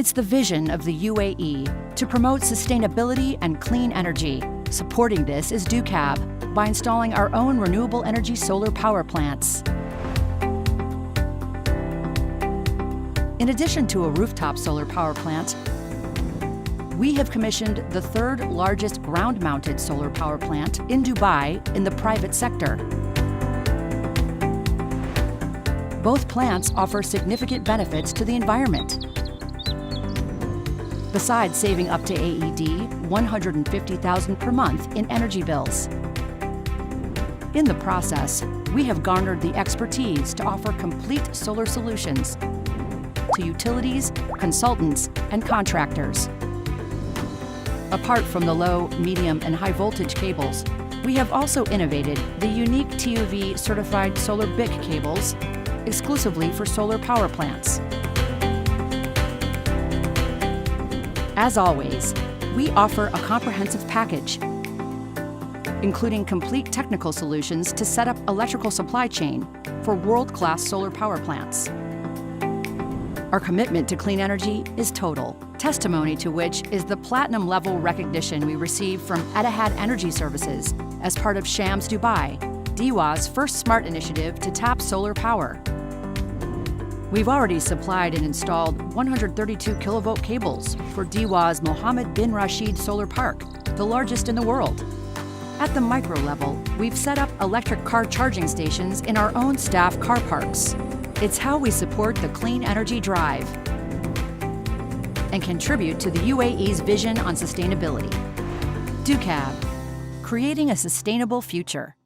It's the vision of the U.A.E. to promote sustainability and clean energy. Supporting this is Ducab by installing our own renewable energy solar power plants. In addition to a rooftop solar power plant, we have commissioned the third largest ground-mounted solar power plant in Dubai in the private sector. Both plants offer significant benefits to the environment. Besides saving up to AED $150,000 per month in energy bills. In the process, we have garnered the expertise to offer complete solar solutions to utilities, consultants, and contractors. Apart from the low, medium, and high voltage cables, we have also innovated the unique TUV certified solar BIC cables exclusively for solar power plants. As always, we offer a comprehensive package, including complete technical solutions to set up electrical supply chain for world-class solar power plants. Our commitment to clean energy is total, testimony to which is the platinum-level recognition we received from Etihad Energy Services as part of Shams Dubai, DEWA's first smart initiative to tap solar power. We've already supplied and installed 132 kilovolt cables for DEWA's Mohammed bin Rashid Solar Park, the largest in the world. At the micro level, we've set up electric car charging stations in our own staff car parks. It's how we support the clean energy drive and contribute to the U.A.E.'s vision on sustainability. Ducab, creating a sustainable future.